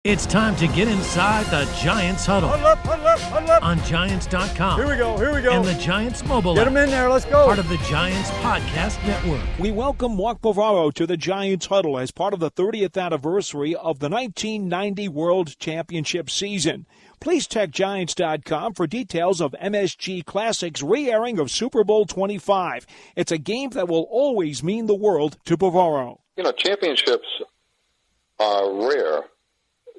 It's time to get inside the Giants huddle. Huddle up, huddle up, huddle up. On Giants.com. Here we go. And the Giants mobile Get app. them in there, let's go. Part of the Giants Podcast Network. We welcome Mark Bavaro to the Giants huddle as part of the 30th anniversary of the 1990 World Championship season. Please check Giants.com for details of MSG Classic's re-airing of Super Bowl XXV. It's a game that will always mean the world to Bavaro. You know, championships are rare.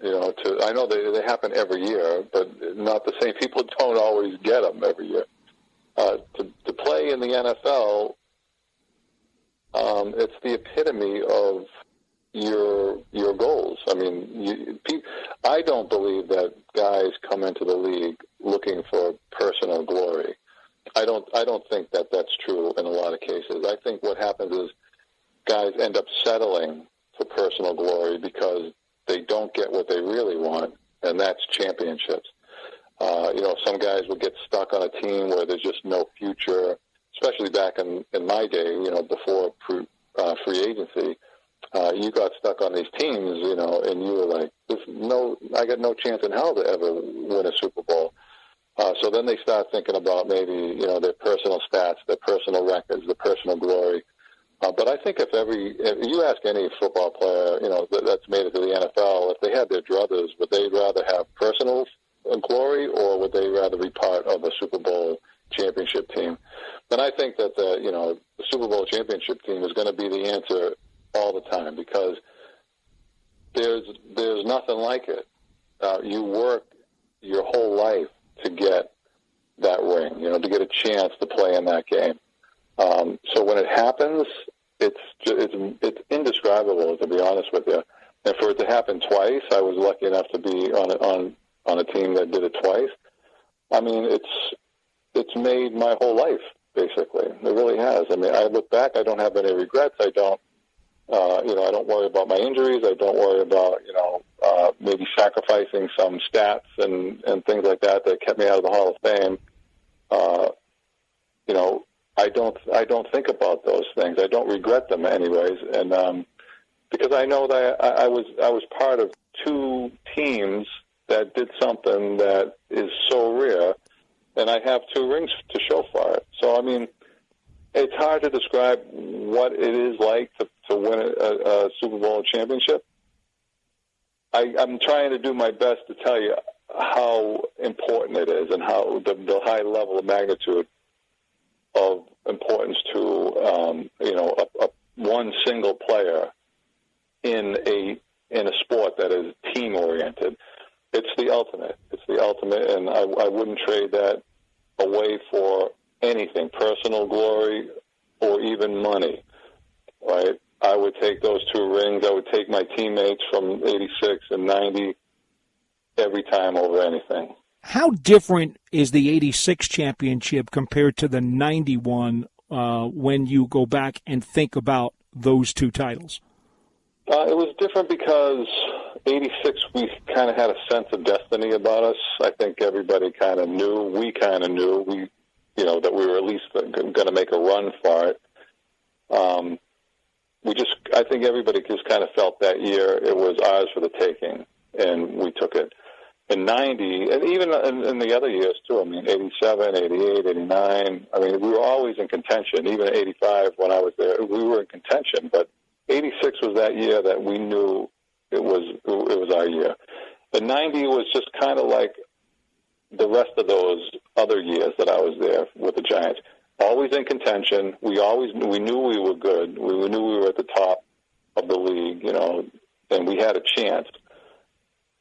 I know they happen every year, but not the same. People don't always get them every year. To play in the NFL, it's the epitome of your goals. I mean, I don't believe that guys come into the league looking for personal glory. I don't think that that's true in a lot of cases. I think what happens is guys end up settling for personal glory because they don't get what they really want, and that's championships. Some guys will get stuck on a team where there's just no future, especially back in my day, before free agency. You got stuck on these teams, and you were like, I got no chance in hell to ever win a Super Bowl. So then they start thinking about maybe, their personal stats, their personal records, their personal glory. But I think if you ask any football player, that's made it to the NFL, if they had their druthers, would they rather have personal glory or would they rather be part of a Super Bowl championship team? And I think that the Super Bowl championship team is going to be the answer all the time because there's nothing like it. You work your whole life to get that ring, to get a chance to play in that game. So when it happens, it's indescribable, to be honest with you. And for it to happen twice, I was lucky enough to be on a team that did it twice. I mean, it's made my whole life, basically. It really has. I mean, I look back, I don't have any regrets. I don't worry about my injuries. I don't worry about, maybe sacrificing some stats and things like that kept me out of the Hall of Fame. I don't think about those things. I don't regret them anyways. And because I know that I was part of two teams that did something that is so rare, and I have two rings to show for it. So, I mean, it's hard to describe what it is like to win a Super Bowl championship. I'm trying to do my best to tell you how important it is and how the high level of magnitude of importance to one single player in a sport that is team oriented. It's the ultimate. It's the ultimate, and I wouldn't trade that away for anything, personal glory or even money. Right? I would take those two rings. I would take my teammates from 86 and 90 every time over anything. How different is the 86 championship compared to the 91 when you go back and think about those two titles? It was different because 86, we kind of had a sense of destiny about us. I think everybody kind of knew. We kind of knew that we were at least going to make a run for it. I think everybody just kind of felt that year it was ours for the taking, and we took it. In 90, and even in the other years, too, I mean, 87, 88, 89, I mean, we were always in contention. Even in 85, when I was there, we were in contention. But 86 was that year that we knew it was our year. And 90 was just kind of like the rest of those other years that I was there with the Giants. Always in contention. We knew we were good. We knew we were at the top of the league, and we had a chance.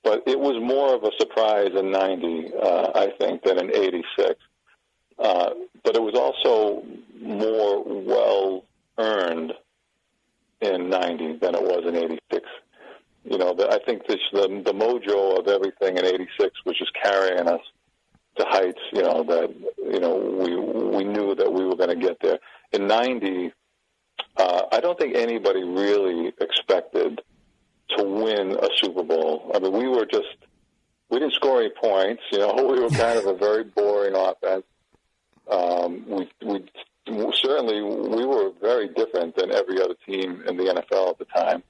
But it was more of a surprise in 90, I think, than in 86. But it was also more well-earned in 90 than it was in 86. I think the mojo of everything in 86 was just carrying us to heights, that, we knew that we were going to get there. In 90, I don't think anybody really expected to win a Super Bowl. I mean, we didn't score any points. We were kind of a very boring offense. We were very different than every other team in the NFL at the time.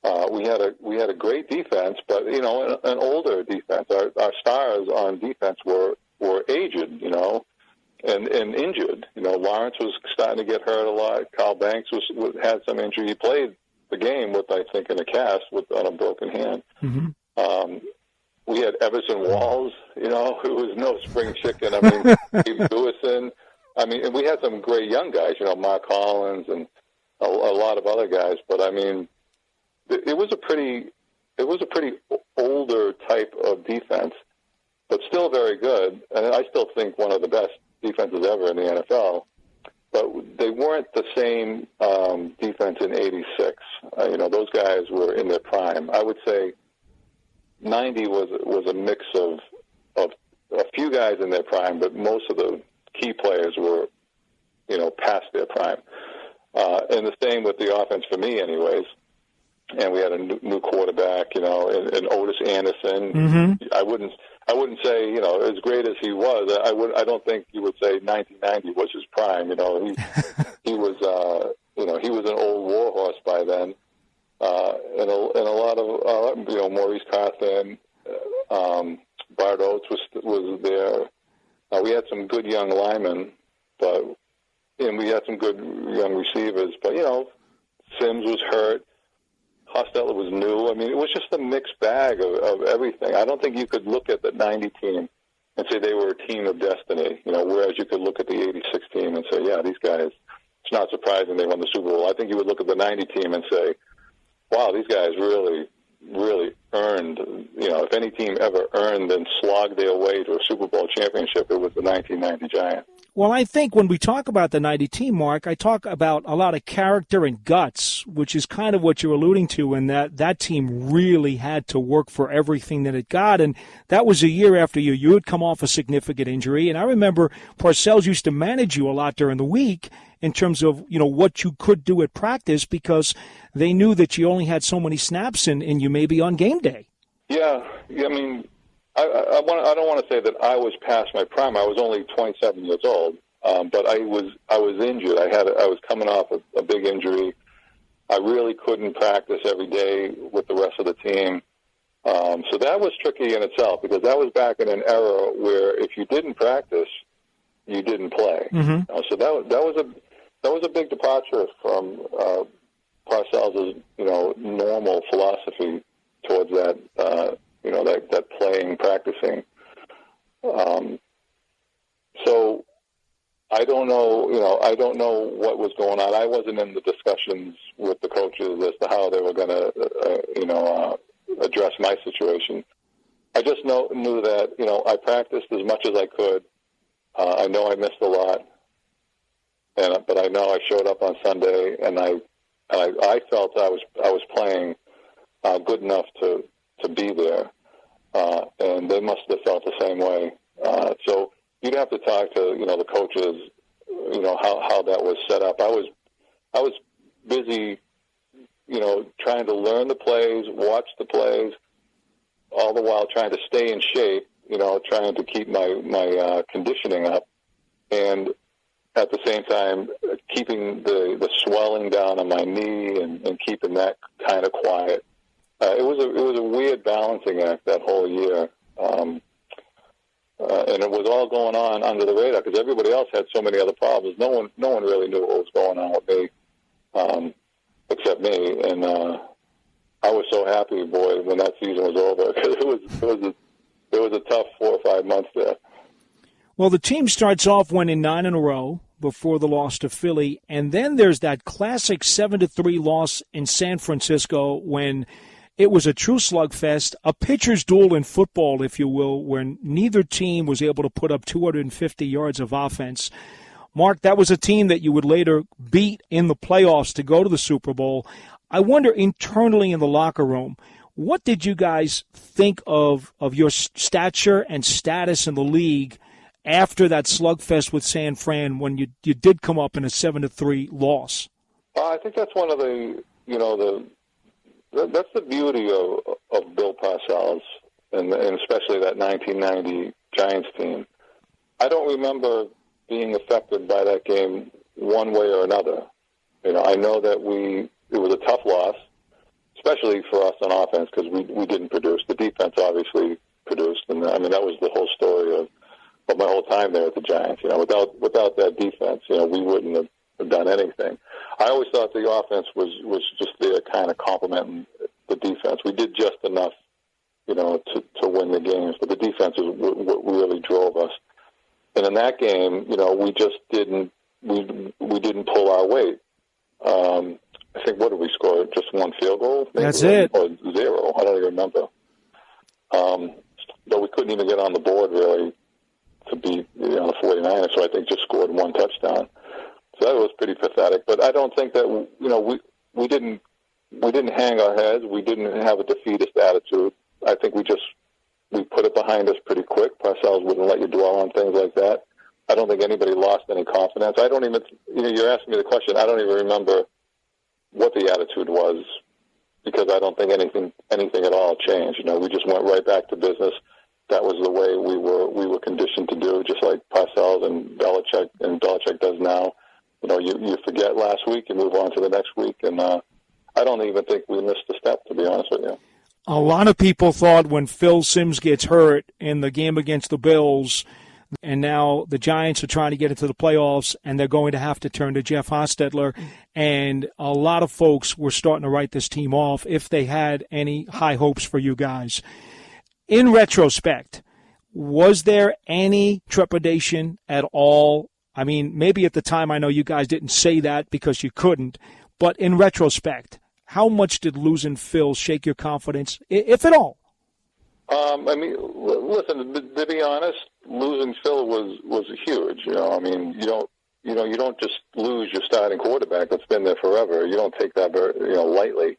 We had a great defense, but an older defense. Our stars on defense were aged, and injured. Lawrence was starting to get hurt a lot. Carl Banks had some injury. He played the game with, I think, in a cast on a broken hand. Mm-hmm. We had Everson Walls, who was no spring chicken. I mean, Steve Lewison. I mean, and we had some great young guys, Mark Collins and a lot of other guys. But I mean, it was a pretty older type of defense, but still very good. And I still think one of the best defenses ever in the NFL. But they weren't the same defense in '86. Those guys were in their prime. I would say '90 was a mix of a few guys in their prime, but most of the key players were, past their prime. And the same with the offense for me, anyways. And we had a new quarterback, and Otis Anderson. Mm-hmm. I wouldn't say, as great as he was, I don't think you would say 1990 was his prime. He was, he was an old warhorse by then. And a lot of, Maurice Carthan, Bart Oates was there. We had some good young linemen, and we had some good young receivers. But, Sims was hurt. Hostetler was new. I mean, it was just a mixed bag of everything. I don't think you could look at the 90 team and say they were a team of destiny, whereas you could look at the 86 team and say, yeah, these guys, it's not surprising they won the Super Bowl. I think you would look at the 90 team and say, wow, these guys really, really earned, if any team ever earned and slogged their way to a Super Bowl championship, it was the 1990 Giants. Well, I think when we talk about the 90 team, Mark, I talk about a lot of character and guts, which is kind of what you're alluding to, in that team really had to work for everything that it got. And that was a year after you had come off a significant injury. And I remember Parcells used to manage you a lot during the week in terms of, what you could do at practice, because they knew that you only had so many snaps and you may be on game day. Yeah. I mean, I don't want to say that I was past my prime. I was only 27 years old, but I was injured. I was coming off a big injury. I really couldn't practice every day with the rest of the team. So that was tricky in itself, because that was back in an era where if you didn't practice, you didn't play. Mm-hmm. So that was a big departure from Parcells' normal philosophy towards that. That playing, practicing. So I don't know, I don't know what was going on. I wasn't in the discussions with the coaches as to how they were going to, address my situation. I just knew that, I practiced as much as I could. I know I missed a lot, but I know I showed up on Sunday, and I felt I was playing good enough to be there. And they must have felt the same way. So you'd have to talk to, the coaches, how that was set up. I was busy, trying to learn the plays, watch the plays, all the while trying to stay in shape, trying to keep my conditioning up, and at the same time keeping the swelling down on my knee and keeping that kind of quiet. It was a weird balancing act that whole year, and it was all going on under the radar because everybody else had so many other problems. No one really knew what was going on with me, except me. And I was so happy, boy, when that season was over, because it was a tough 4 or 5 months there. Well, the team starts off winning 9 in a row before the loss to Philly, and then there's that classic 7-3 loss in San Francisco when it was a true slugfest, a pitcher's duel in football, if you will, when neither team was able to put up 250 yards of offense. Mark, that was a team that you would later beat in the playoffs to go to the Super Bowl. I wonder, internally in the locker room, what did you guys think of your stature and status in the league after that slugfest with San Fran when you did come up in a 7-3 loss? I think that's one of the, that's the beauty of Bill Parcells and especially that 1990 Giants team. I don't remember being affected by that game one way or another. I know that it was a tough loss, especially for us on offense, because we didn't produce. The defense obviously produced, and I mean that was the whole story of my whole time there at the Giants. Without that defense, we wouldn't have done anything. I always thought the offense was just there, kind of complementing the defense. We did just enough, to win the games, but the defense is what really drove us. And in that game, we just didn't pull our weight. I think, what did we score? Just one field goal? Maybe, that's it. Or zero. I don't even remember. But we couldn't even get on the board, really, to beat the 49ers, so I think just scored one touchdown. So that was pretty pathetic. But I don't think that, we didn't hang our heads. We didn't have a defeatist attitude. I think we put it behind us pretty quick. Parcells wouldn't let you dwell on things like that. I don't think anybody lost any confidence. I don't even, you're asking me the question, I don't even remember what the attitude was, because I don't think anything at all changed. We just went right back to business. That was the way we were conditioned to do, just like Parcells and Belichick does now. You forget last week, you move on to the next week, and I don't even think we missed a step, to be honest with you. A lot of people thought when Phil Simms gets hurt in the game against the Bills, and now the Giants are trying to get into the playoffs, and they're going to have to turn to Jeff Hostetler. And a lot of folks were starting to write this team off if they had any high hopes for you guys. In retrospect, was there any trepidation at all? I mean, maybe at the time, I know you guys didn't say that because you couldn't, but in retrospect, how much did losing Phil shake your confidence, if at all? Listen, to be honest, losing Phil was huge. You don't just lose your starting quarterback that's been there forever. You don't take that lightly.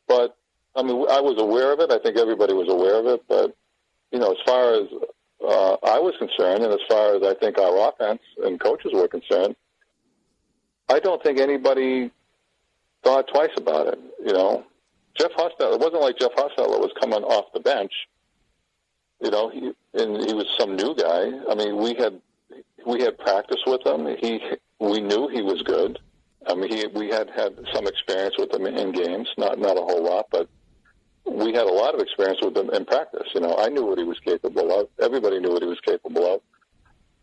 But I was aware of it. I think everybody was aware of it. But as far as I was concerned, and as far as I think our offense and coaches were concerned, I don't think anybody thought twice about it. Jeff Hostetler, it wasn't like Jeff Hostetler was coming off the bench. He was some new guy. I mean, we had practice with him. We knew he was good. I mean, we had some experience with him in games, not a whole lot, but we had a lot of experience with him in practice. I knew what he was capable of. Everybody knew what he was capable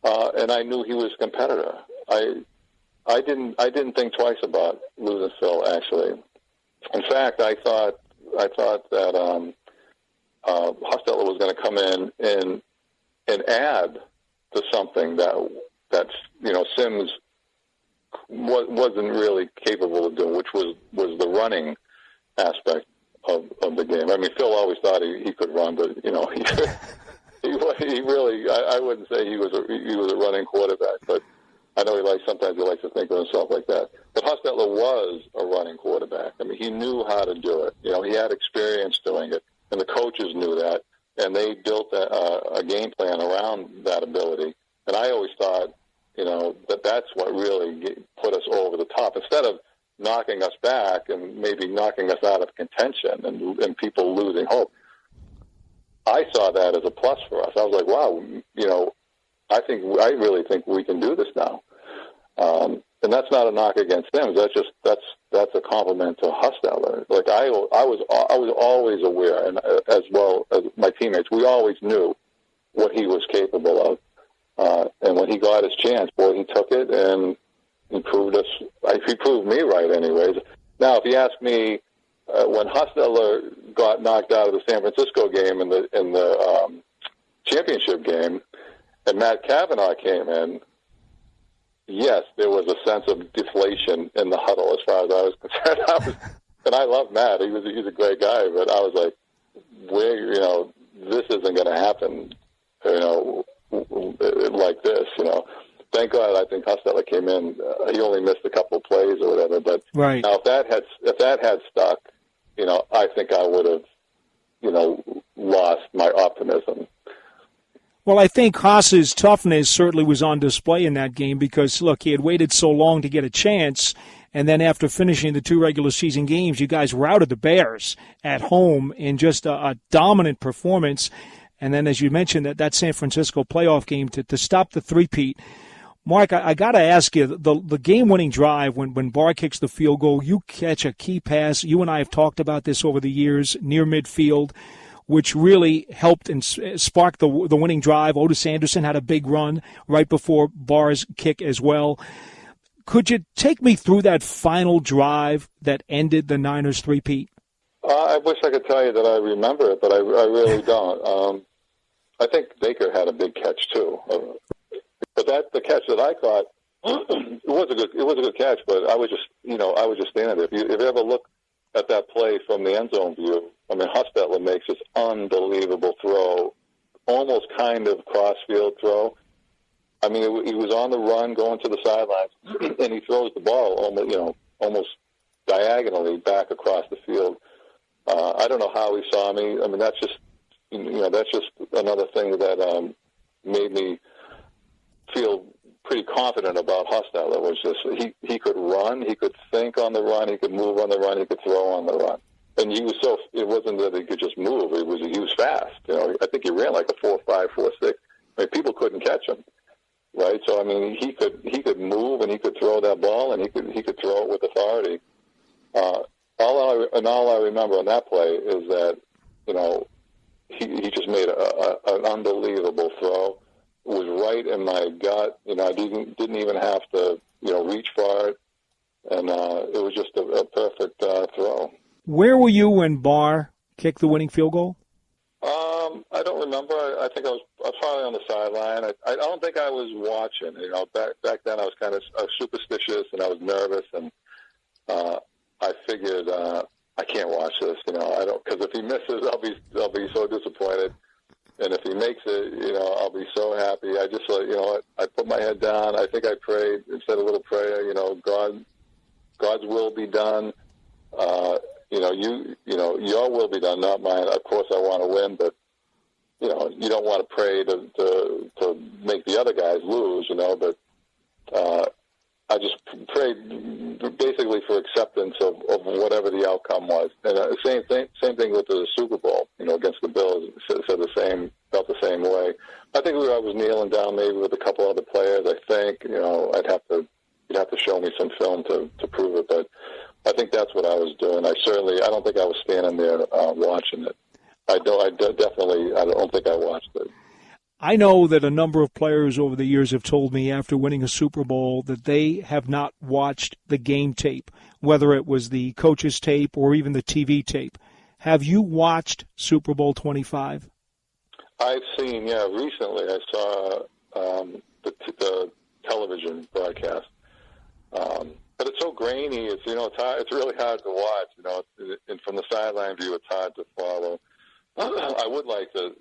of, and I knew he was a competitor. I didn't think twice about losing Phil, actually. In fact, I thought that Hostetler was going to come in and add to something that's Simms wasn't really capable of doing, which was the running aspect of the game. I mean, Phil always thought he could run, but he really, I wouldn't say he was a running quarterback, but I know sometimes he likes to think of himself like that. But Hostetler was a running quarterback. I mean, he knew how to do it. He had experience doing it, and the coaches knew that, and they built a game plan around that ability. And I always thought, that's what really put us over the top. Instead of knocking us back and maybe knocking us out of contention and people losing hope, I saw that as a plus for us. I was like, wow, I really think we can do this now. And that's not a knock against them. That's a compliment to Hostetler. I was always aware, and as well as my teammates, we always knew what he was capable of. And when he got his chance, boy, he took it and he proved us. He proved me right, anyways. Now, if you ask me, when Hostetler got knocked out of the San Francisco game in the championship game, and Matt Cavanaugh came in, yes, there was a sense of deflation in the huddle as far as I was concerned. And I love Matt. He's a great guy, but I was like, this isn't going to happen, like this, Thank God, I think Hostetler came in. He only missed a couple of plays or whatever. But right. Now, if that had stuck, I think I would have, lost my optimism. Well, I think Haas's toughness certainly was on display in that game because, look, he had waited so long to get a chance, and then after finishing the 2 regular season games, you guys routed the Bears at home in just a dominant performance. And then, as you mentioned, that San Francisco playoff game to stop the three-peat. Mark, I got to ask you, the game-winning drive, when Barr kicks the field goal, you catch a key pass. You and I have talked about this over the years, near midfield, which really helped and sparked the winning drive. Otis Anderson had a big run right before Barr's kick as well. Could you take me through that final drive that ended the Niners three-peat? I wish I could tell you that I remember it, but I really don't. I think Baker had a big catch too, but the catch that I caught, it was a good catch. But I was just standing there. If you ever look at that play from the end zone view, I mean, Hostetler makes this unbelievable throw, almost kind of cross-field throw. I mean, he was on the run going to the sidelines, and he throws the ball almost diagonally back across the field. I don't know how he saw me. I mean, that's just another thing that made me feel pretty confident about Hostetler. Was just he could run, he could think on the run, he could move on the run, he could throw on the run. And he was it wasn't that he could just move. He was fast. I think he ran like a 4.5, 4.6. I mean, people couldn't catch him, right? So I mean, he could move and he could throw that ball and he could throw it with authority. All I remember on that play is that he just made an unbelievable throw. It was right in my gut. I didn't even have to reach for it, and it was just a perfect throw. Where were you when Barr kicked the winning field goal? I don't remember. I think I was probably on the sideline. I don't think I was watching. Back then I was kind of superstitious and I was nervous, and I figured I can't watch this. I don't, because if he misses, I'll be so disappointed, and if he makes it, I'll be so happy. I just I put my head down. I think I prayed and said a little prayer. God's will be done. Your will be done, not mine. Of course, I want to win, but you don't want to pray to make the other guys lose. But I just prayed basically for acceptance of whatever the outcome was. And same thing with the Super Bowl. Against the Bills, felt the same way. I think I was kneeling down maybe with a couple other players. I think you'd have to show me some film to prove it, but I think that's what I was doing. I don't think I was standing there watching it. I don't think I watched it. I know that a number of players over the years have told me after winning a Super Bowl that they have not watched the game tape, whether it was the coach's tape or even the TV tape. Have you watched Super Bowl 25? I've seen, recently I saw the television broadcast. But it's so grainy. It's it's really hard to watch. And from the sideline view, it's hard to follow. I would like to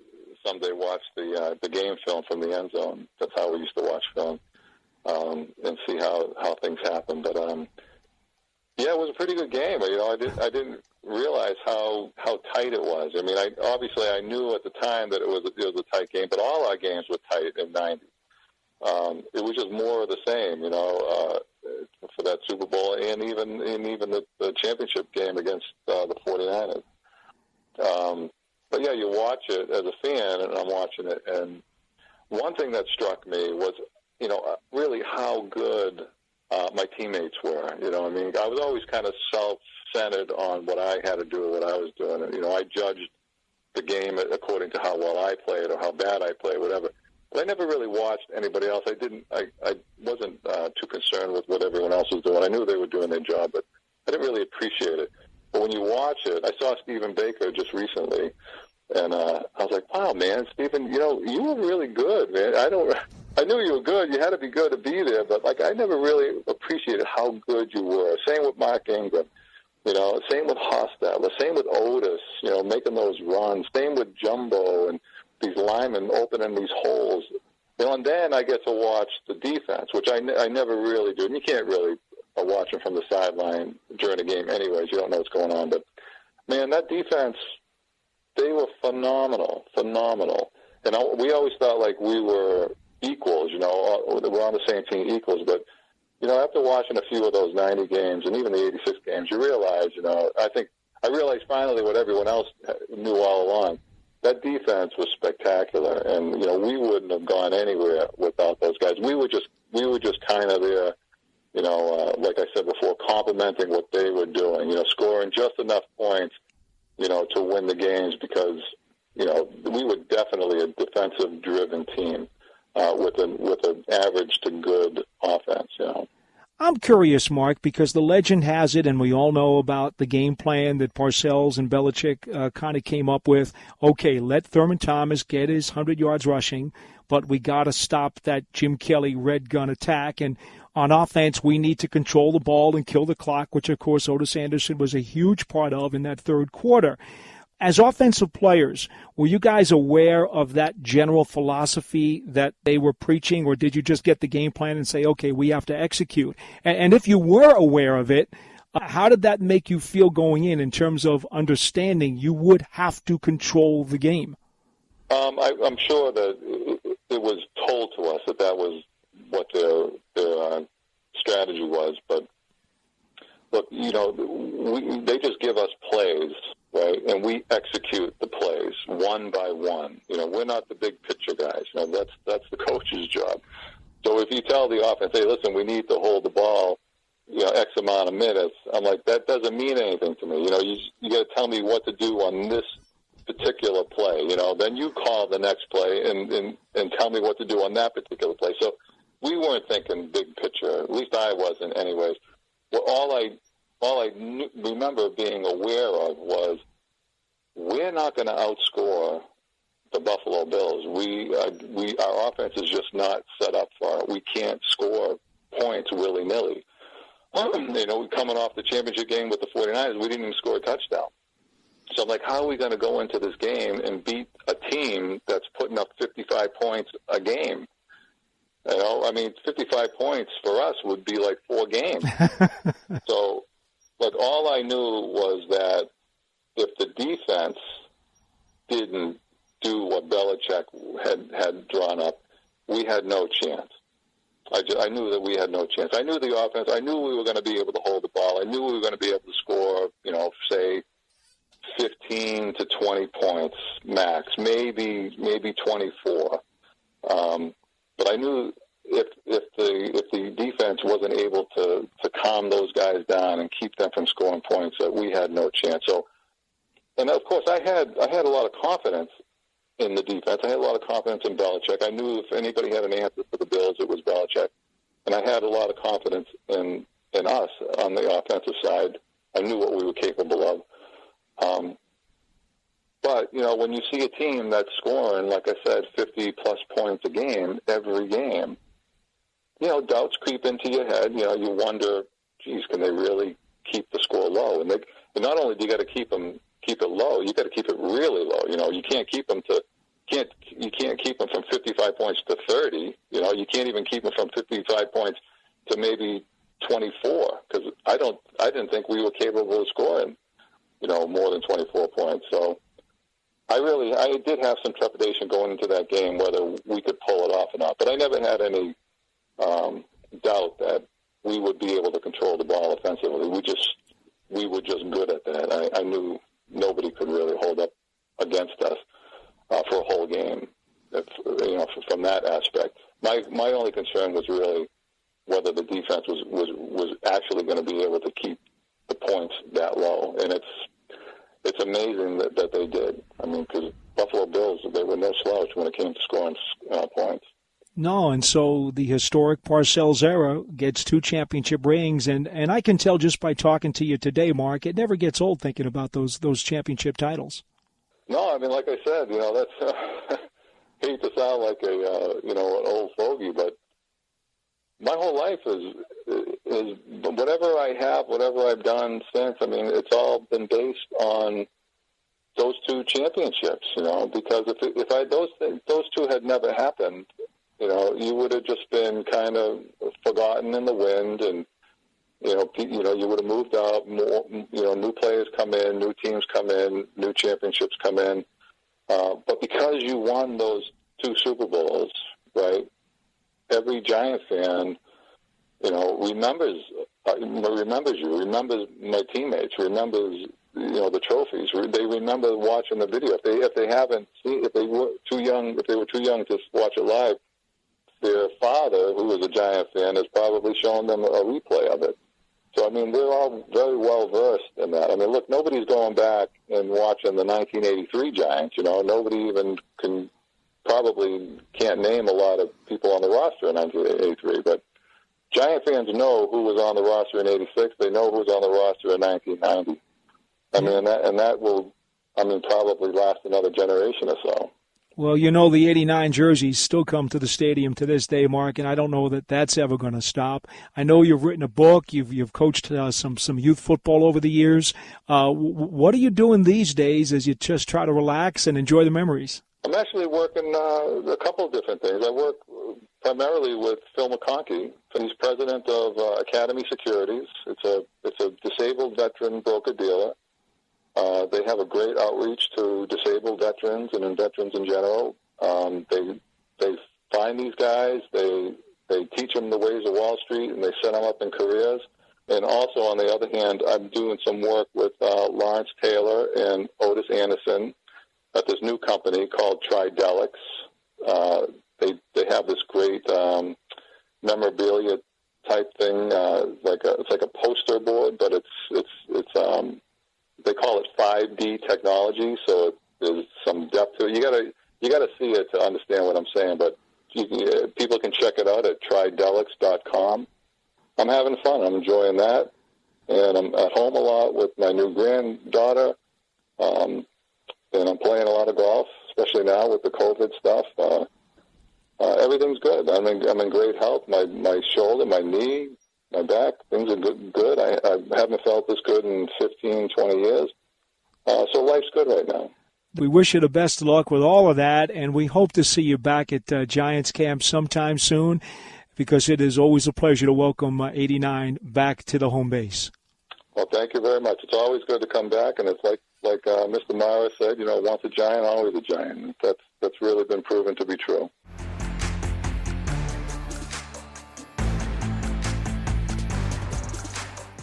someday watch the game film from the end zone. That's how we used to watch film, and see how things happen. But it was a pretty good game. I didn't realize how tight it was. I mean, I knew at the time that it was a tight game, but all our games were tight in '90. It was just more of the same, for that Super Bowl and even the championship game against the 49ers. But yeah, you watch it as a fan, and I'm watching it, and one thing that struck me was, really how good my teammates were. I was always kind of self-centered on what I had to do or what I was doing. I judged the game according to how well I played or how bad I played, whatever. But I never really watched anybody else. I wasn't too concerned with what everyone else was doing. I knew they were doing their job, but I didn't really appreciate it. But when you watch it, I saw Stephen Baker just recently, and I was like, wow, man, Stephen, you were really good, man. I knew you were good. You had to be good to be there, but I never really appreciated how good you were. Same with Mark Ingram, same with Hostetler, same with Otis, making those runs. Same with Jumbo and these linemen opening these holes. And then I get to watch the defense, which I never really do. And you can't really watch them from the sideline during a game anyways. You don't know what's going on. But, man, that defense, they were phenomenal. And we always thought like we were equals, we're on the same team, equals. But, after watching a few of those 90 games and even the 86 games, you realize, I realized finally what everyone else knew all along. that defense was spectacular, and we wouldn't have gone anywhere without those guys. We were just kind of there, like I said before, complimenting what they were doing. Scoring just enough points, to win the games because we were definitely a defensive-driven team with an average to good offense. I'm curious, Mark, because the legend has it, and we all know about the game plan that Parcells and Belichick kind of came up with. Okay, let Thurman Thomas get his 100 yards rushing, but we got to stop that Jim Kelly red gun attack. And on offense, we need to control the ball and kill the clock, which, of course, Otis Anderson was a huge part of in that third quarter. As offensive players, were you guys aware of that general philosophy that they were preaching, or did you just get the game plan and say, okay, we have to execute? And if you were aware of it, how did that make you feel going in terms of understanding you would have to control the game? I'm sure that it was told to us that was what their strategy was. But, look, they just give us plays, right? And we execute the plays one by one. We're not the big picture guys. That's the coach's job. So if you tell the offense, hey, listen, we need to hold the ball, X amount of minutes, I'm like, that doesn't mean anything to me. You got to tell me what to do on this particular play. Then you call the next play and tell me what to do on that particular play. So we weren't thinking big picture. At least I wasn't, anyways. Well, all I remember being aware of was we're not going to outscore the Buffalo Bills. Our offense is just not set up for it. We can't score points willy-nilly. Coming off the championship game with the 49ers, we didn't even score a touchdown. So I'm like, how are we going to go into this game and beat a team that's putting up 55 points a game? 55 points for us would be like 4 games. So, but all I knew was that if the defense didn't do what Belichick had drawn up, we had no chance. I knew that we had no chance. I knew the offense. I knew we were going to be able to hold the ball. I knew we were going to be able to score, say, 15 to 20 points max, maybe 24. But I knew if the defense wasn't able to calm those guys down and keep them from scoring points, that we had no chance. So, and of course, I had a lot of confidence in the defense. I had a lot of confidence in Belichick. I knew if anybody had an answer for the Bills, it was Belichick. And I had a lot of confidence in us on the offensive side. I knew what we were capable of. But, when you see a team that's scoring, like I said, 50-plus points a game, every game, doubts creep into your head. You wonder, geez, can they really keep the score low? And not only do you got to keep it low, you got to keep it really low. You can't keep them you can't keep them from 55 points to 30. You can't even keep them from 55 points to maybe 24, because I didn't think we were capable of scoring, more than 24 points. So I did have some trepidation going into that game whether we could pull it off or not. But I never had any doubt that we would be able to control the ball offensively. We were just good at that. I knew nobody could really hold up against us for a whole game. From that aspect, my only concern was really whether the defense was actually going to be able to keep the points that low, and it's amazing that they did. Because Buffalo Bills, they were no slouch when it came to scoring points. No, and so the historic Parcells era gets 2 championship rings, and I can tell just by talking to you today, Mark, it never gets old thinking about those championship titles. No, like I said, that's hate to sound like an old fogey, but my whole life is whatever I have, whatever I've done since. It's all been based on those 2 championships. Because if those 2 had never happened, you would have just been kind of forgotten in the wind, and you would have moved out. More, new players come in, new teams come in, new championships come in. But because you won those 2 Super Bowls, right? Every Giant fan, remembers you, remembers my teammates, remembers the trophies. They remember watching the video. If they haven't seen, if they were too young to watch it live, their father, who was a Giant fan, has probably shown them a replay of it. So, I mean, they're all very well versed in that. I mean, look, nobody's going back and watching the 1983 Giants. Nobody even can't name a lot of people on the roster in 1983. But Giant fans know who was on the roster in '86. They know who was on the roster in 1990. I mean, that will, probably last another generation or so. Well, the '89 jerseys still come to the stadium to this day, Mark, and I don't know that that's ever going to stop. I know you've written a book. You've coached some youth football over the years. What are you doing these days as you just try to relax and enjoy the memories? I'm actually working a couple of different things. I work primarily with Phil McConkey. He's president of Academy Securities. It's a disabled veteran broker-dealer. They have a great outreach to disabled veterans and veterans in general. They find these guys, they teach them the ways of Wall Street, and they set them up in careers. And also, on the other hand, I'm doing some work with Lawrence Taylor and Otis Anderson at this new company called Tridelics. They have this great memorabilia type thing, it's like a poster board, but it's they call it 5D technology, so there's some depth to it. You gotta see it to understand what I'm saying, but people can check it out at tridelics.com. I'm having fun. I'm enjoying that, and I'm at home a lot with my new granddaughter, and I'm playing a lot of golf, especially now with the COVID stuff. Everything's good. I'm in great health. My shoulder, my knee, my back, things are good. I haven't felt this good in 15, 20 years. So life's good right now. We wish you the best of luck with all of that, and we hope to see you back at Giants camp sometime soon, because it is always a pleasure to welcome 89 back to the home base. Well, thank you very much. It's always good to come back, and it's like Mr. Mara said, once a Giant, always a Giant. That's really been proven to be true.